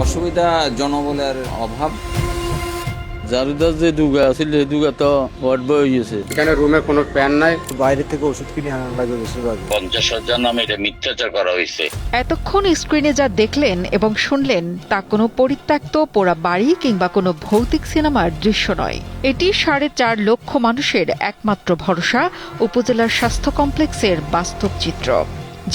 অসুবিধা জনবলের অভাব। জারুদার যে দুগা আছিল সেই দুগা তো ওয়ার্ড বয় হয়ে গেছে। এখানে রুমে কোনো ফ্যান নাই, বাইরে থেকে ওষুধ কিনে আনার লাগে বেশিরভাগ। 50,000 নামে এটা মিথ্যাচার করা হয়েছে। এতক্ষণ স্ক্রিনে যা দেখলেন এবং শুনলেন তা কোনো পরিত্যক্ত পোড়া বাড়ি কিংবা কোনো ভৌতিক সিনেমার দৃশ্য নয়। এটি 4.5 লক্ষ মানুষের একমাত্র ভরসা উপজেলার স্বাস্থ্য কমপ্লেক্সের বাস্তব চিত্র,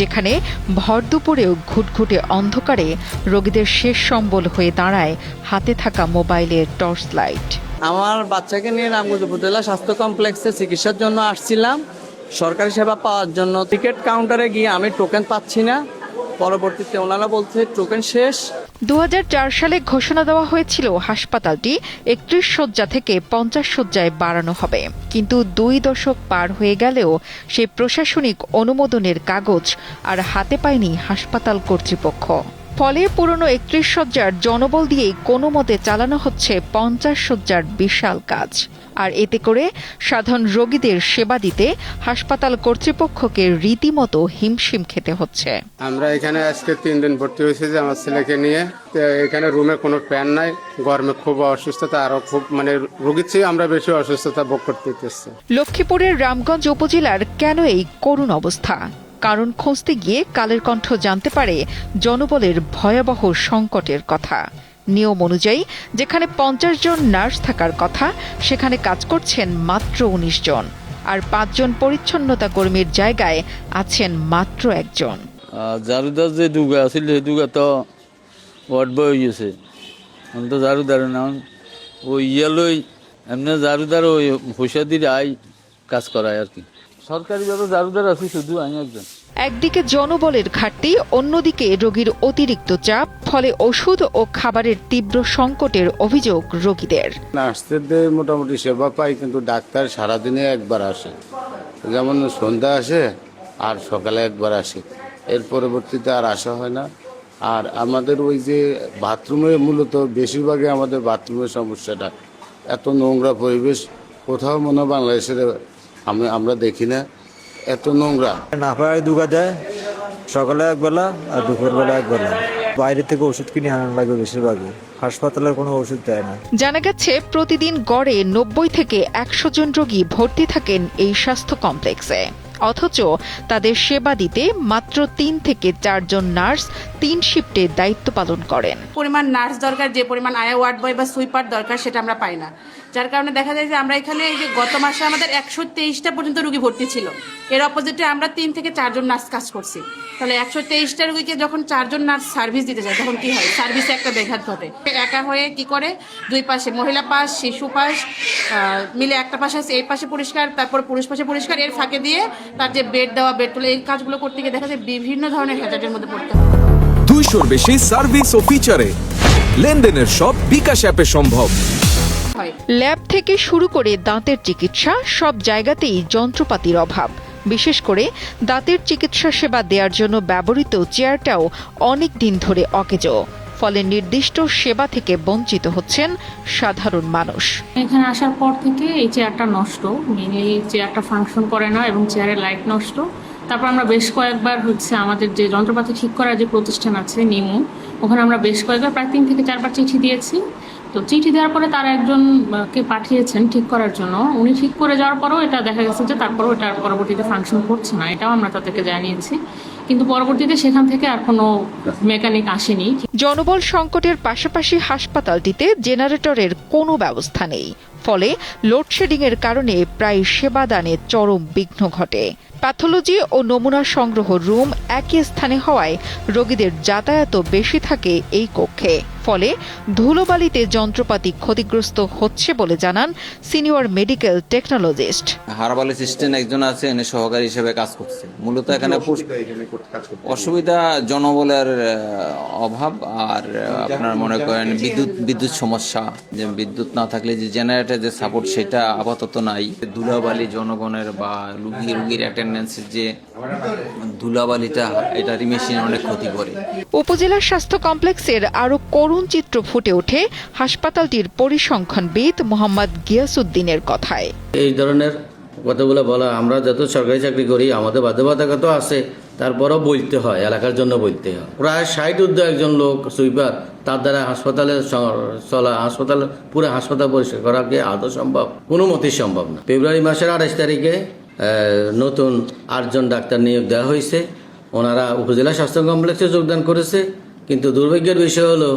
যেখানে ভর দুপুরেও ঘুটঘুটে অন্ধকারে রোগীদের শেষ সম্বল হয়ে দাঁড়ায় হাতে থাকা মোবাইলের টর্চ লাইট। আমার বাচ্চাকে নিয়ে রামগঞ্জ উপজেলা স্বাস্থ্য কমপ্লেক্সে চিকিৎসার জন্য আসছিলাম সরকারি সেবা পাওয়ার জন্য। টিকিট কাউন্টারে গিয়ে আমি টোকেন পাচ্ছি না, পরবর্তীতে ওনারা বলছে টোকেন শেষ। 2004 সালে ঘোষণা দেওয়া হয়েছিল হাসপাতালটি 31 শয্যা থেকে 50 শয্যায় বাড়ানো হবে, কিন্তু 2 দশক পার হয়ে গেলেও সেই প্রশাসনিক অনুমোদনের কাগজ আর হাতে পায়নি হাসপাতাল কর্তৃপক্ষ। ফলে পুরনো 31 শয্যার জনবল দিয়েই কোনো মতে চালানো হচ্ছে 50 শয্যার বিশাল কাজ। আর এতে করে সাধারণ রোগীদের সেবা দিতে হাসপাতাল কর্তৃপক্ষকে রীতিমতো হিমশিম খেতে হচ্ছে। আমরা এখানে আজকে 3 দিন ভর্তি হয়েছি যে আমার ছেলেকে নিয়ে। এখানে রুমে কোনো ফ্যান নাই, গরমে খুব অসুস্থতা, আরো খুব রোগীর চেয়ে আমরা বেশি অসুস্থতা ভোগ করতে হচ্ছে। লক্ষ্মীপুরের রামগঞ্জ উপজেলার কেন এই করুণ অবস্থা? কারণ খুঁজতে গিয়ে কালের কণ্ঠ জানতে পারে জনবলের ভয়াবহ সংকটের কথা। নিয়ম অনুযায়ী যেখানে 50 জন নার্স থাকার কথা, সেখানে কাজ করছেন মাত্র 19 জন, আর 5 জন পরিচ্ছন্নতা কর্মীর জায়গায় আছেন মাত্র 1 জন। জারুদার যে দুগা আছিল সেই দুগা তো ওয়ার্ড বয় হয়ে গেছে। তো জারুদার নাম ওই ইয়ালই এমনি জারুদার ওই পয়সা দিয়ে আই কাজ করায় আর কি। সরকারিভাবে জারুদার আছে শুধু আমি একজন। একদিকে জনবলের ঘাটতি, অন্যদিকে রোগীর অতিরিক্ত চাপ, ফলে ওষুধ ও খাবারের তীব্র সংকটের অভিযোগ রোগীদের। নার্সদের মোটামুটি সেবা পাই, কিন্তু ডাক্তার সারাদিনে একবার আসে, যেমন সন্ধ্যা আসে আর সকালে একবার আসে, এর পরবর্তীতে আর আসা হয় না। আর আমাদের ওই যে বাথরুমে মূলত বেশিরভাগই আমাদের বাথরুমের সমস্যাটা, এত নোংরা পরিবেশ কোথাও মনে হয় বাংলাদেশের আমরা দেখি না, এত নোংরা। না পায় দুগা দেয়, সকালে একবেলা আর দুপুরবেলা একবেলা। বাইরে থেকে ওষুধ কিনে আনার লাগে বেশিরভাগ। হাসপাতালের কোনো ওষুধ দেয় না। জানা গেছে প্রতিদিন গড়ে 90 থেকে 100 জন রোগী ভর্তি থাকেন এই স্বাস্থ্য কমপ্লেক্সে, অথচ তাদের সেবা দিতে মাত্র 3 থেকে 4 জন নার্স 3 শিফটে দায়িত্ব পালন করেন। পরিমাণ নার্স দরকার, যে পরিমাণ আয়া ওয়ার্ড বয় বা সুইপার দরকার, সেটা আমরা পাই না। যার কারণে দেখা যায় যে আমরা এখানে এই যে গত মাসে আমাদের 123টা পর্যন্ত রোগী ভর্তি ছিল, এর অপোজিটে আমরা 3 থেকে 4 জন নার্স কাজ করছি। তাহলে 123টা রোগীকে যখন 4 জন নার্স সার্ভিস দিতে যায়, তখন কি হয়? সার্ভিসে একটা ব্যাঘাত ঘটে। একা হয়ে কি করে, 2 পাশে মহিলা পাশ, শিশু পাশ মিলে একটা পাশে আছে, এই পাশে পরিষ্কার, তারপর পুরুষ পাশে পরিষ্কার, এর ফাঁকে দিয়ে তার যে বেড দেওয়া, বেড তুলে, এই কাজগুলো করতে গিয়ে দেখা যায় বিভিন্ন ধরনের হ্যাজার্ডের মধ্যে পড়তে হয়। 200-র বেশি সার্ভিস ও ফিচারে লেনদেনের সব বিকাশ অ্যাপে সম্ভব। ল্যাব থেকে শুরু করে দাঁতের চিকিৎসা, সব জায়গাতেই যন্ত্রপাতির অভাব। বিশেষ করে দাঁতের চিকিৎসা সেবা দেওয়ার জন্য ব্যবহৃত চেয়ারটাও অনেক দিন ধরে অকেজো, ফলে নির্দিষ্ট সেবা থেকে বঞ্চিত হচ্ছেন সাধারণ মানুষ। এখানে আসার পর থেকে এই চেয়ারটা নষ্ট, মেনলি চেয়ারটা ফাংশন করে না এবং চেয়ারের লাইট নষ্ট। তারপর আমরা বেশ কয়েকবার আমাদের যে যন্ত্রপাতি ঠিক করার যে প্রতিষ্ঠান আছে নিমু, ওখানে আমরা বেশ কয়েকবার প্রায় 3 থেকে 4 বার চিঠি দিয়েছি। তো চিঠি দেওয়ার পরে তারা একজনকে পাঠিয়েছেন ঠিক করার জন্য। উনি ঠিক করে যাওয়ার পরেও এটা দেখা গেছে যে তারপরেও এটা পরবর্তীতে ফাংশন করছে না, এটাও আমরা তাদেরকে জানিয়েছি, কিন্তু পরবর্তীতে সেখান থেকে আর কোনো মেকানিক আসেনি। জনবল সংকটের পাশাপাশি হাসপাতালটিতে জেনারেটরের কোনো ব্যবস্থা নেই, ফলে লোডশেডিংয়ের কারণে প্রায় সেবাদানে চরম বিঘ্ন ঘটে। প্যাথোলজি ও নমুনা সংগ্রহ রুম একই স্থানে হওয়ায় রোগীদের যাতায়াতও বেশি থাকে এই কক্ষে, ফলে ধুলোবালিতে যন্ত্রপাতি ক্ষতিগ্রস্ত হচ্ছে বলে জানান senior medical technologist. Herbal assistant একজন আছে, এনে সহকারী হিসেবে কাজ করছে। মূলত এখানে অসুবিধা জনবলের অভাব, আর আপনার মনে করেন বিদ্যুৎ সমস্যা, যে বিদ্যুৎ না থাকলে যে জেনারেটর যে সাপোর্ট, সেটা আপাতত নাই। ধুলাবালি জনগণের বা রুগীর অ্যাটেন্ডেন্সের যে ধুলাবালিটা, এটা মেশিন অনেক ক্ষতি করে। উপজেলা স্বাস্থ্য কমপ্লেক্সের আরো করুণ চিত্র ফুটে ওঠে হাসপাতালটির পরিসংখ্যানবিদ মোহাম্মদ গিয়াসউদ্দিনের কথায়। এই ধরনের কথাগুলো বলা, আমরা যত সরকারি চাকরি করি আমাদের বাধ্যবাধকতা আছে তারপরও বলতে হয়, এলাকার জন্য বলতে হয়। প্রায় 60 একজন লোক সুইপার, তার দ্বারা হাসপাতালে চলা, পুরো হাসপাতাল পরিষ্কার করা কি আদৌ সম্ভব? কোনো মতেই সম্ভব না। ফেব্রুয়ারি মাসের 28 তারিখে নতুন 8 জন ডাক্তার নিয়োগ দেওয়া হয়েছে। ওনারা উপজেলা স্বাস্থ্য কমপ্লেক্সে যোগদান করেছে, কিন্তু দুর্ভাগ্যের বিষয় হলো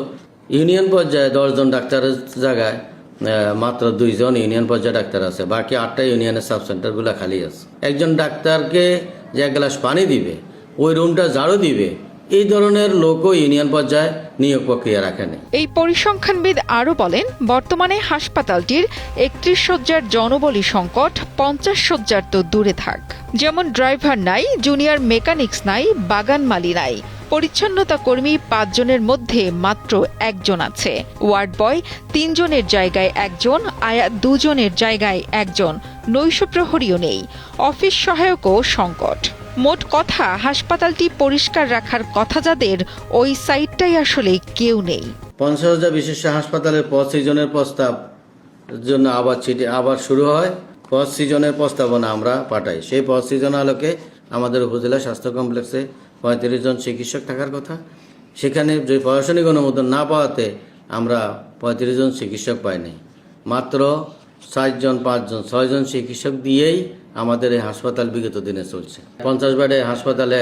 ইউনিয়ন পর্যায়ে 10 জন ডাক্তারের জায়গায় মাত্র 2 জন ইউনিয়ন পর্যায়ে ডাক্তার আছে, বাকি 8টা ইউনিয়নের সাব সেন্টারগুলো খালি আছে। একজন ডাক্তারকে যে এক গ্লাস পানি দিবে, ওই রুমটা ঝাড়ু দিবে, এই ধরনের লোকও ইউনিয়ন পর্যায়ে নিয়োগ প্রক্রিয়া রাখেনি। এই পরিসংখ্যানবিদ আরও বলেন, বর্তমানে হাসপাতালটির 31 শয্যার জনবলি সংকট, 50 শয্যার তো দূরে থাক। যেমন ড্রাইভার নাই, জুনিয়র মেকানিক্স নাই, বাগান মালি নাই, পরিচ্ছন্নতা কর্মী 5 জনের মধ্যে মাত্র 1 জন আছে, ওয়ার্ড বয় 3 জনের জায়গায় 1 জন, আয়া 2 জনের জায়গায় 1 জন, নৈশ প্রহরীও নেই, অফিস সহায়কও সংকট। মোট কথা, হাসপাতালটি পরিষ্কার রাখার কথা যাদের, ওই সাইটটাই আসলে কেউ নেই। 50,000 বিশিষ্ট হাসপাতালের পথ সৃজনের প্রস্তাব জন্য আবার শুরু হয়। পথ সৃজনের প্রস্তাবনা আমরা পাঠাই। সেই পথ সৃজন আলোকে আমাদের উপজেলা স্বাস্থ্য কমপ্লেক্সে 35 জন চিকিৎসক থাকার কথা। সেখানে যে প্রশাসনিক অনুমোদন না পাওয়াতে আমরা 35 জন চিকিৎসক পাইনি। মাত্র 4 জন, 5 জন, 6 জন চিকিৎসক দিয়েই আমাদের এই হাসপাতাল বিগত দিনে চলছে। 50 বেডে হাসপাতালে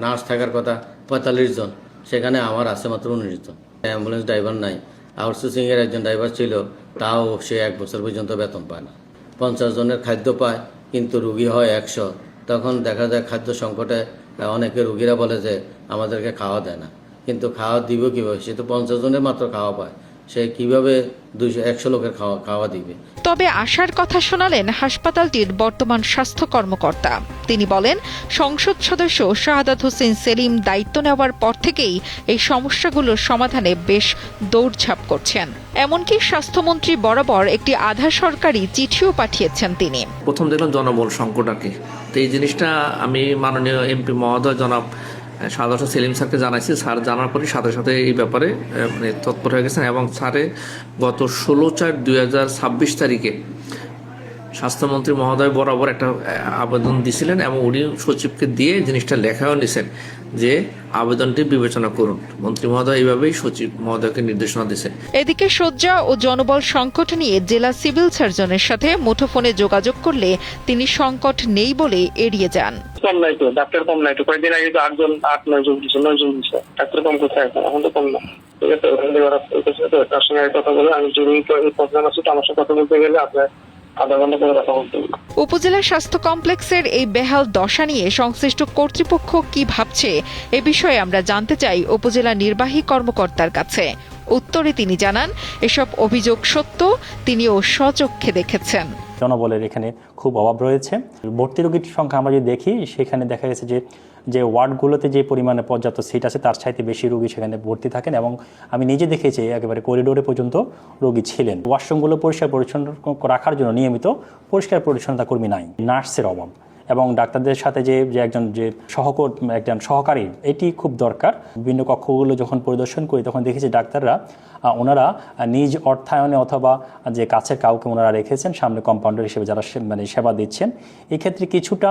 নার্স থাকার কথা 45 জন, সেখানে আমার আছে মাত্র 19 জন। অ্যাম্বুলেন্স ড্রাইভার নাই, আউটসোর্সিংয়ের একজন ড্রাইভার ছিল, তাও সে 1 বছর পর্যন্ত বেতন পায় না। 50 জনের খাদ্য পায়, কিন্তু রুগী হয় 100। তখন দেখা যায় খাদ্য সংকটে অনেকে রুগীরা বলে যে আমাদেরকে খাওয়া দেয় না, কিন্তু খাওয়া দিব কীভাবে? সে তো 50 জনের মাত্র খাওয়া পায়, সে কিভাবে 100 লোকের খাওয়া দিবে? তবে আশার কথা শোনালেন হাসপাতালটির বর্তমান স্বাস্থ্য কর্মকর্তা। তিনি বলেন, সংসদ সদস্য শাহাদাত হোসেন সেলিম দায়িত্ব নেওয়ার পর থেকেই এই সমস্যাগুলোর সমাধানে বেশ দৌড়ঝাঁপ করছেন। এমনকি স্বাস্থ্যমন্ত্রী বরাবর একটি আধা সরকারি চিঠিও পাঠিয়েছেন তিনি। প্রথম দেখলাম জনবল সংকট আর কি, তো এই জিনিসটা আমি মাননীয় এমপি মহোদয় জনাব শাহাদাত সেলিম স্যারকে জানাইছি। স্যার জানার পরে সাথে সাথে এই ব্যাপারে তৎপর হয়ে গেছেন, এবং স্যারে গত 16/4/2026 তারিখে স্বাস্থ্যমন্ত্রী মহোদয় বরাবর একটা আবেদন দিয়েছিলেন, এবং উনি সচিবকে দিয়ে জিনিসটা লেখাও নিয়েছেন যে আবেদনটি বিবেচনা করুন। মন্ত্রী মহোদয় এইভাবেই সচিব মহোদয়কে নির্দেশনা দিয়েছেন। এদিকে শয্যা ও জনবল সংকট নিয়ে জেলা সিভিল সার্জনের সাথে মুঠোফোনে যোগাযোগ করলে তিনি সংকট নেই বলে এড়িয়ে যান। কম নাই তো, ডাক্তার কম নাই তো, কয়েকদিন আগে তো 8-9 জন দিচ্ছে, 9 জন দিচ্ছে, ডাক্তার কম কোথায় এখন? এখন তো কম না। ঠিক আছে, তার সঙ্গে কথা বলে আমি জরুরি প্রবলেম আছে, তো আমার সাথে কথা বলতে গেলে আপনার আধা ঘন্টা করে কথা বলতে হবে। উপজেলা স্বাস্থ্য কমপ্লেক্সের এই বেহাল দশা নিয়ে সংশ্লিষ্ট কর্তৃপক্ষ কি ভাবছে, এ বিষয়ে আমরা জানতে চাই উপজেলা নির্বাহী কর্মকর্তার কাছে। উত্তরে তিনি জানান, এসব অভিযোগ সত্য, তিনিও স্বচক্ষে দেখেছেন। জনবলের এখানে খুব অভাব রয়েছে। ভর্তি রোগীর সংখ্যা আমরা যদি দেখি, সেখানে দেখা গেছে যে ওয়ার্ডগুলোতে যে পরিমাণে পর্যাপ্ত সিট আছে তার চাইতে বেশি রোগী সেখানে ভর্তি থাকেন, এবং আমি নিজে দেখেছি একেবারে করিডোরে পর্যন্ত রোগী ছিলেন। ওয়াশরুমগুলো পরিষ্কার পরিচ্ছন্ন রাখার জন্য নিয়মিত পরিষ্কার পরিচ্ছন্নতা কর্মী নাই, নার্সের অভাব, এবং ডাক্তারদের সাথে যে একজন সহকারী, এটি খুব দরকার। বিভিন্ন কক্ষগুলো যখন পরিদর্শন করি তখন দেখেছি ডাক্তাররা ওনারা নিজ অর্থায়নে অথবা যে কাছের কাউকে ওনারা রেখেছেন সামনে কম্পাউন্ডার হিসেবে, যারা সেবা দিচ্ছেন। এক্ষেত্রে কিছুটা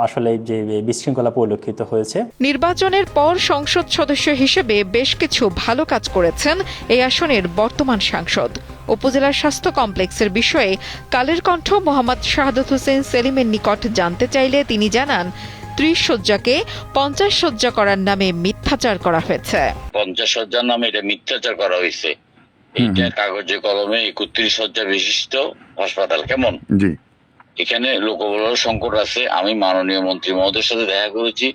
আসলে যে বিশৃঙ্খলা পরিলক্ষিত হয়েছে। নির্বাচনের পর সংসদ সদস্য হিসেবে বেশ কিছু ভালো কাজ করেছেন এই আসনের বর্তমান সাংসদ। উপজেলার স্বাস্থ্য কমপ্লেক্সের বিষয়ে কালের কণ্ঠ মোহাম্মদ শাহাদাত হোসেন সেলিমের নিকট জানতে চাইলে তিনি জানান, 30 শয্যাকে 50 শয্যা করার নামে মিথ্যাচার করা হয়েছে। 50 শয্যার নামে এটা মিথ্যাচার করা হয়েছে। এইটা কাগজে কলমে 31 শয্যা বিশিষ্ট হাসপাতাল। কেমন? জি, এখানে লোকবলের সংকট আছে। আমি মাননীয় মন্ত্রী মহোদয়ের সাথে দেখা করেছি,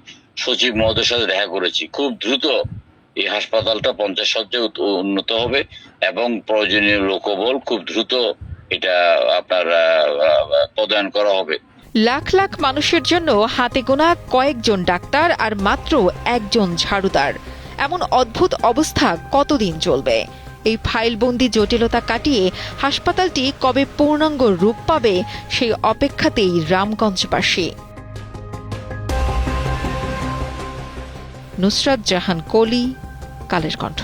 সচিব মহোদয়ের সাথে দেখা করেছি। খুব দ্রুত এই হাসপাতালটা 50 শয্যায় উন্নত হবে, এবং প্রয়োজনীয় লোকবল খুব দ্রুত এটা আপনার প্রদান করা হবে। লাখ লাখ মানুষের জন্য হাতে গোনা কয়েকজন ডাক্তার আর মাত্র 1 জন ঝাড়ুদার, এমন অদ্ভুত অবস্থা কতদিন চলবে? এই ফাইলবন্দি জটিলতা কাটিয়ে হাসপাতালটি কবে পূর্ণাঙ্গ রূপ পাবে, সেই অপেক্ষাতেই রামগঞ্জবাসী। নুসরাত জাহান কলি, কালের কণ্ঠ।